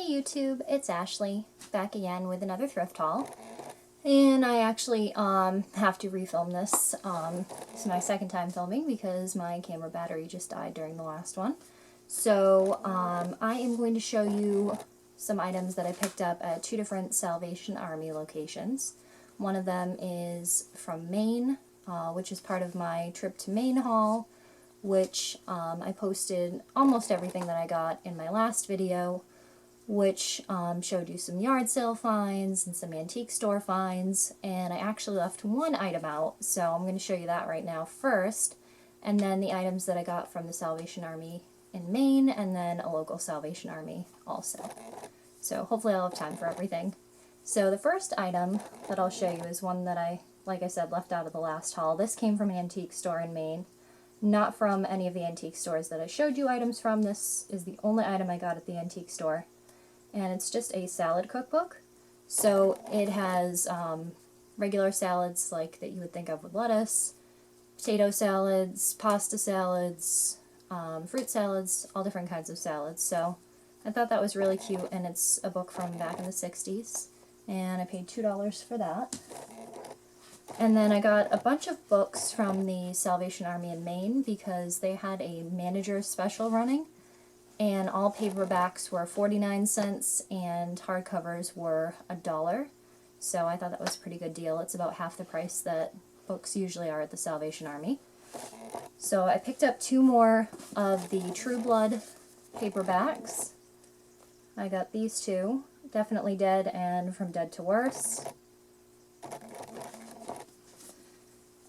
Hey YouTube, it's Ashley, back again with another thrift haul. And I actually have to refilm this. It's my second time filming because my camera battery just died during the last one. So I am going to show you some items that I picked up at two different Salvation Army locations. One of them is from Maine, which is part of my trip to Maine haul, which I posted almost everything that I got in my last video, which showed you some yard sale finds and some antique store finds, and I actually left one item out, so I'm going to show you that right now first, and then the items that I got from the Salvation Army in Maine, and then a local Salvation Army also. So hopefully I'll have time for everything. So the first item that I'll show you is one that I, like I said, left out of the last haul. This came from an antique store in Maine. Not from any of the antique stores that I showed you items from. This is the only item I got at the antique store. And it's just a salad cookbook. So it has regular salads like that you would think of with lettuce, potato salads, pasta salads, fruit salads, all different kinds of salads. So I thought that was really cute, and it's a book from back in the 60s. And I paid $2 for that. And then I got a bunch of books from the Salvation Army in Maine because they had a manager's special running, and all paperbacks were 49 cents and hardcovers were $1. So I thought that was a pretty good deal. It's about half the price that books usually are at the Salvation Army. So I picked up two more of the True Blood paperbacks. I got these two, Definitely Dead and From Dead to Worse.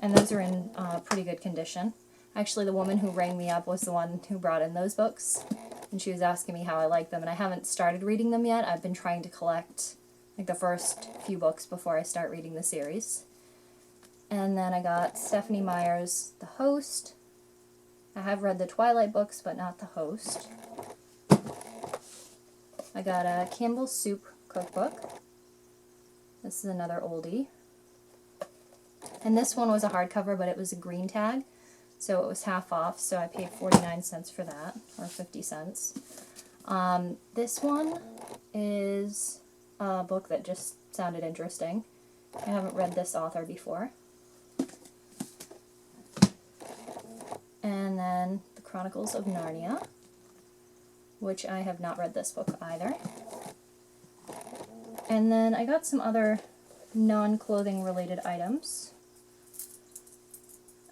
And those are in pretty good condition. Actually, the woman who rang me up was the one who brought in those books, and she was asking me how I like them, and I haven't started reading them yet. I've been trying to collect like the first few books before I start reading the series. And then I got Stephanie Meyer's The Host. I have read the Twilight books, but not The Host. I got a Campbell's Soup cookbook. This is another oldie. And this one was a hardcover, but it was a green tag, so it was half off, so I paid 49 cents for that, or 50 cents. This one is a book that just sounded interesting. I haven't read this author before. And then The Chronicles of Narnia, which I have not read this book either. And then I got some other non-clothing related items.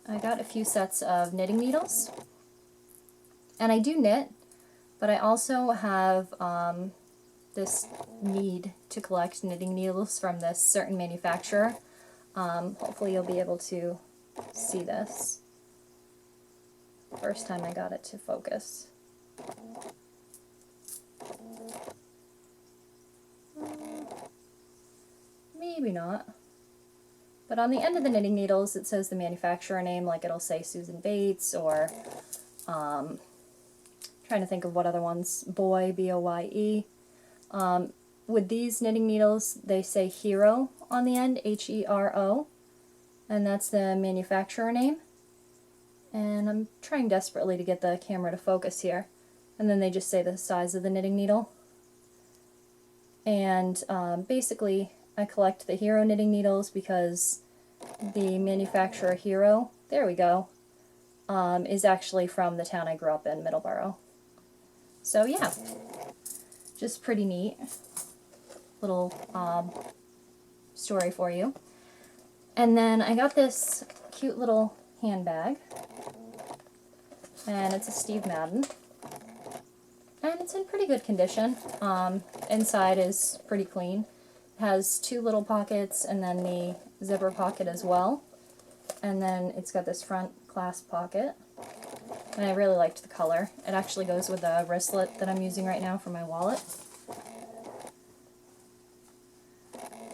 I got a few sets of knitting needles, and I do knit, but I also have this need to collect knitting needles from this certain manufacturer. Hopefully you'll be able to see this. First time I got it to focus. Maybe not. But on the end of the knitting needles, it says the manufacturer name, like it'll say Susan Bates, or, trying to think of what other ones, Boy, B-O-Y-E. With these knitting needles, they say Hero on the end, H-E-R-O, and that's the manufacturer name. And I'm trying desperately to get the camera to focus here. And then they just say the size of the knitting needle. And basically, I collect the Hero knitting needles because the manufacturer Hero, there we go, is actually from the town I grew up in, Middleborough. So yeah, just pretty neat little story for you. And then I got this cute little handbag, and it's a Steve Madden. And it's in pretty good condition. Inside is pretty clean. Has two little pockets and then the zipper pocket as well, and then it's got this front clasp pocket, and I really liked the color. It actually goes with the wristlet that I'm using right now for my wallet.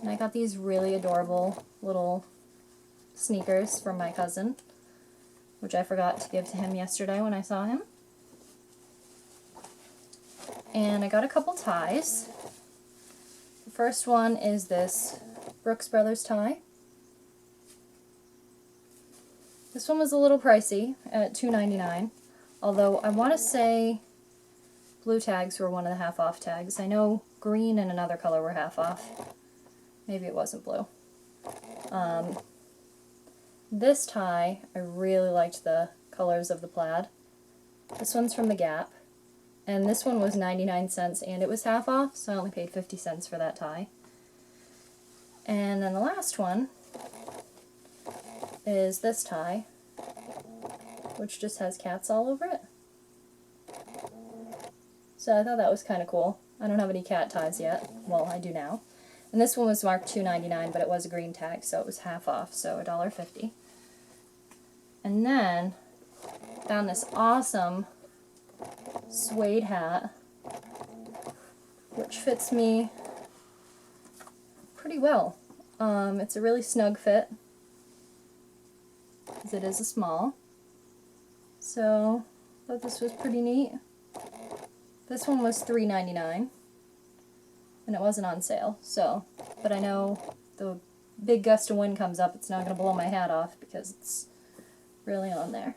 And I got these really adorable little sneakers from my cousin, which I forgot to give to him yesterday when I saw him. And I got a couple ties. The first one is this Brooks Brothers tie. This one was a little pricey at $2.99, although I want to say blue tags were one of the half off tags. I know green and another color were half off. Maybe it wasn't blue. This tie, I really liked the colors of the plaid. This one's from the Gap, and this one was 99 cents and it was half off, so I only paid 50 cents for that tie. And then the last one is this tie, which just has cats all over it. So I thought that was kind of cool. I don't have any cat ties yet. Well, I do now. And this one was marked $2.99, but it was a green tag, so it was half off, so $1.50. And then found this awesome suede hat, which fits me pretty well. It's a really snug fit, because it is a small. So I thought this was pretty neat. This one was $3.99, and it wasn't on sale. So, but I know the big gust of wind comes up, it's not going to blow my hat off because it's really on there.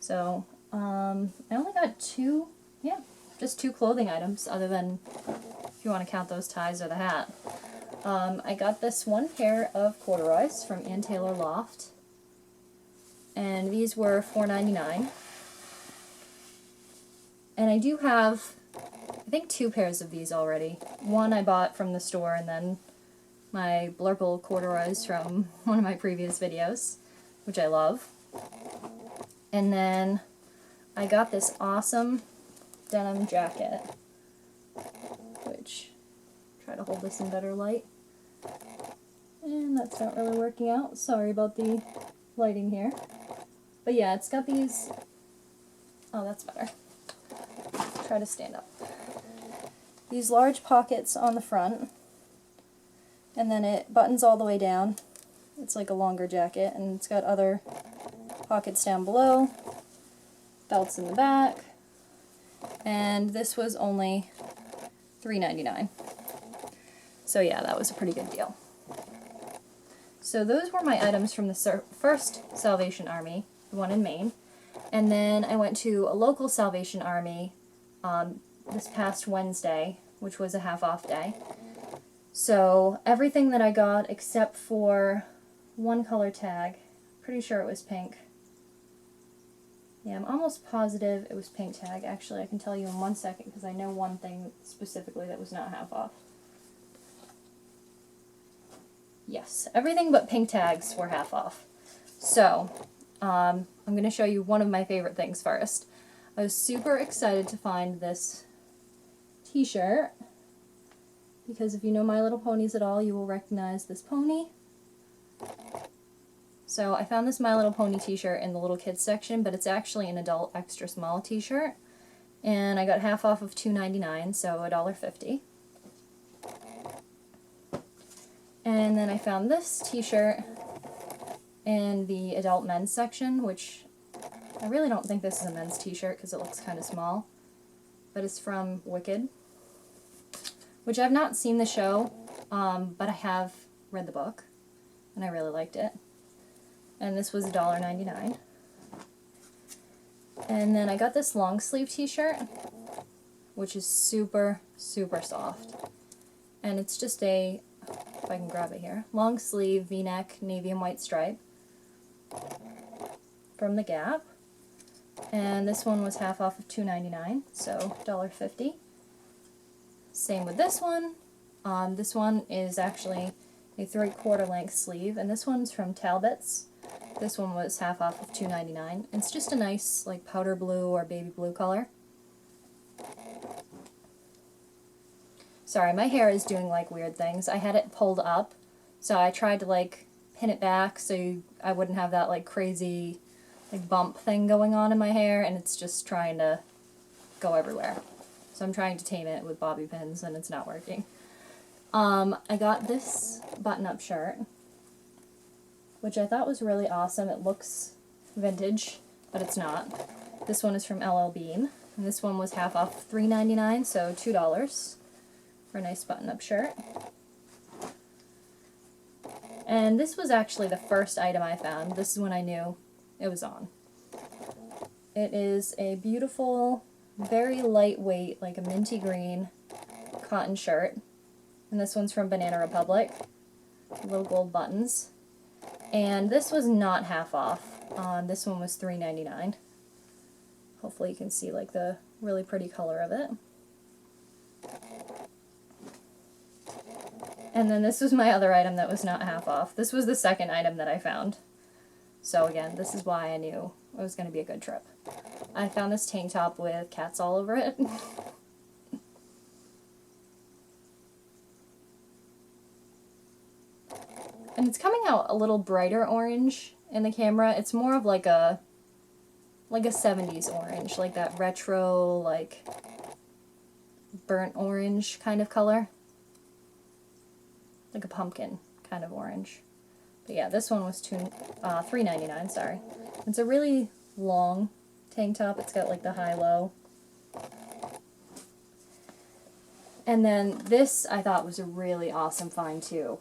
So, I only got just two clothing items, other than if you want to count those ties or the hat. I got this one pair of corduroys from Ann Taylor Loft, and these were $4.99. And I do have, I think, 2 pairs of these already. One I bought from the store, and then my Blurple corduroys from one of my previous videos, which I love. And then I got this awesome denim jacket, which, try to hold this in better light. And that's not really working out. Sorry about the lighting here. But yeah, it's got these, oh, that's better. Try to stand up. These large pockets on the front, and then it buttons all the way down. It's like a longer jacket, and it's got other pockets down below, belts in the back, and this was only $3.99. So yeah, that was a pretty good deal. So those were my items from the first Salvation Army, the one in Maine, and then I went to a local Salvation Army this past Wednesday, which was a half-off day. So everything that I got except for one color tag, pretty sure it was pink. Yeah, I'm almost positive it was pink tag. Actually, I can tell you in 1 second because I know one thing specifically that was not half off. Yes, everything but pink tags were half off. So, I'm going to show you one of my favorite things first. I was super excited to find this t-shirt, because if you know My Little Ponies at all, you will recognize this pony. So I found this My Little Pony t-shirt in the little kids section, but it's actually an adult extra small t-shirt, and I got half off of $2.99, so $1.50. And then I found this t-shirt in the adult men's section, which I really don't think this is a men's t-shirt because it looks kind of small, but it's from Wicked, which I've not seen the show, but I have read the book, and I really liked it. And this was $1.99. And then I got this long sleeve t-shirt, which is super, super soft. And it's just a, if I can grab it here, long sleeve v-neck navy and white stripe from the Gap. And this one was half off of $2.99, so $1.50. Same with this one. This one is actually a 3/4 length sleeve, and this one's from Talbot's. This one was half off of $2.99. It's just a nice, like, powder blue or baby blue color. Sorry, my hair is doing, like, weird things. I had it pulled up, so I tried to, like, pin it back so I wouldn't have that, like, crazy, like, bump thing going on in my hair, and it's just trying to go everywhere. So I'm trying to tame it with bobby pins, and it's not working. I got this button-up shirt, which I thought was really awesome. It looks vintage, but it's not. This one is from LL Bean, and this one was half off $3.99, so $2 for a nice button-up shirt. And this was actually the first item I found. This is when I knew it was on. It is a beautiful very lightweight, like a minty green cotton shirt. And this one's from Banana Republic. Little gold buttons. And this was not half off. This one was $3.99. Hopefully you can see like the really pretty color of it. And then this was my other item that was not half off. This was the second item that I found. So again, this is why I knew it was going to be a good trip. I found this tank top with cats all over it. And it's coming out a little brighter orange in the camera. It's more of like a 70s orange, like that retro, like burnt orange kind of color. Like a pumpkin kind of orange. But yeah, this one was $3.99, sorry. It's a really long tank top. It's got like the high-low. And then this I thought was a really awesome find too.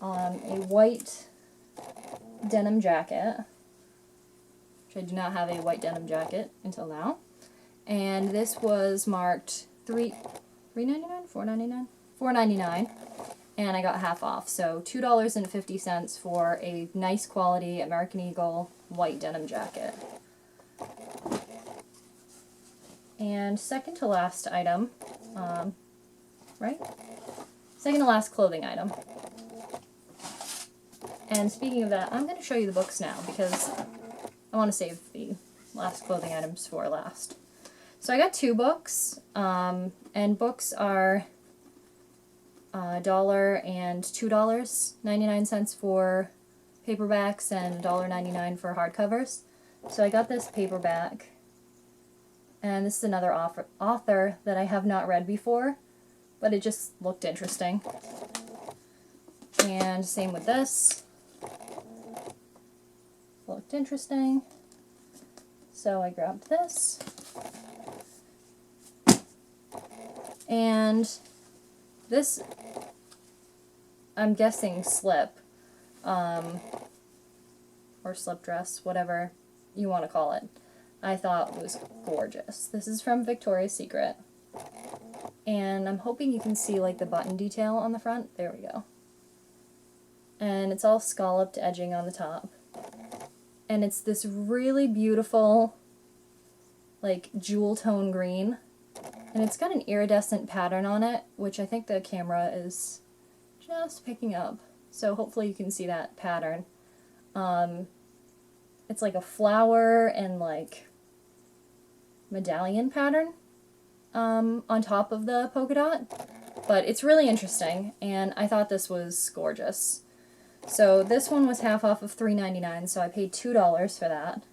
A white denim jacket, which I do not have a white denim jacket until now. And this was marked $3.99? $4.99? $4.99. And I got half off, so $2.50 for a nice quality American Eagle white denim jacket. And second to last item, right? Second to last clothing item. And speaking of that, I'm going to show you the books now because I want to save the last clothing items for last. So I got 2 books, and books are $1 and $2.99 for paperbacks and $1.99 for hardcovers. So I got this paperback, and this is another author that I have not read before, but it just looked interesting. And same with this. Looked interesting. So I grabbed this. And this, I'm guessing slip, or slip dress, whatever you want to call it, I thought was gorgeous. This is from Victoria's Secret. And I'm hoping you can see like the button detail on the front. There we go. And it's all scalloped edging on the top. And it's this really beautiful, like, jewel tone green. And it's got an iridescent pattern on it, which I think the camera is just picking up. So hopefully you can see that pattern. It's like a flower and, like, medallion pattern on top of the polka dot. But it's really interesting, and I thought this was gorgeous. So this one was half off of $3.99, so I paid $2 for that.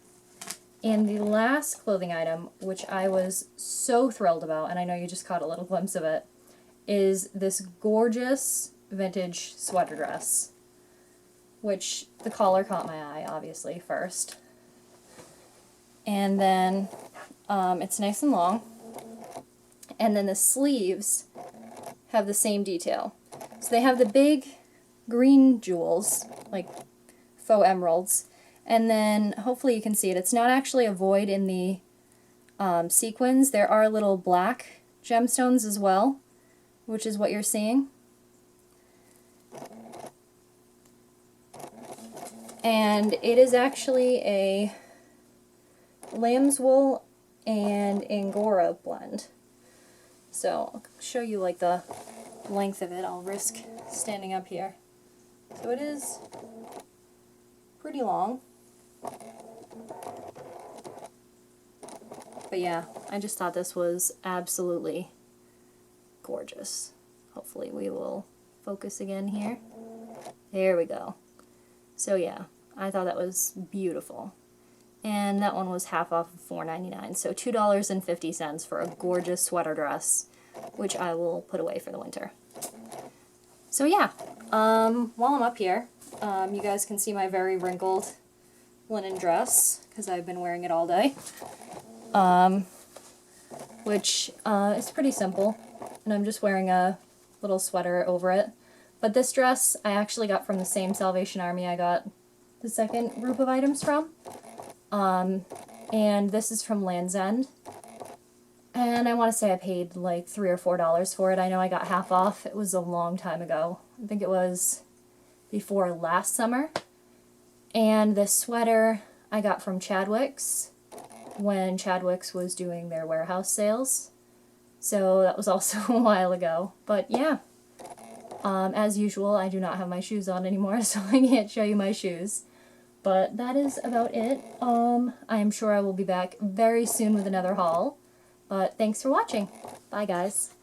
And the last clothing item, which I was so thrilled about, and I know you just caught a little glimpse of it, is this gorgeous vintage sweater dress, which the collar caught my eye, obviously, first. And then it's nice and long. And then the sleeves have the same detail. So they have the big green jewels, like faux emeralds, and then hopefully you can see it. It's not actually a void in the sequins. There are little black gemstones as well, which is what you're seeing. And it is actually a lamb's wool and Angora blend. So I'll show you like the length of it. I'll risk standing up here. So it is pretty long. But yeah, I just thought this was absolutely gorgeous. Hopefully we will focus again here. There we go. So yeah, I thought that was beautiful. And that one was half off of $4.99, so $2.50 for a gorgeous sweater dress, which I will put away for the winter. So yeah, while I'm up here, you guys can see my very wrinkled linen dress, because I've been wearing it all day, which is pretty simple, and I'm just wearing a little sweater over it. But this dress I actually got from the same Salvation Army I got the second group of items from. And this is from Land's End. And I want to say I paid like $3 or $4 for it. I know I got half off. It was a long time ago. I think it was before last summer. And this sweater I got from Chadwick's when Chadwick's was doing their warehouse sales. So that was also a while ago. But yeah, as usual, I do not have my shoes on anymore, so I can't show you my shoes. But that is about it. I am sure I will be back very soon with another haul. But thanks for watching. Bye, guys.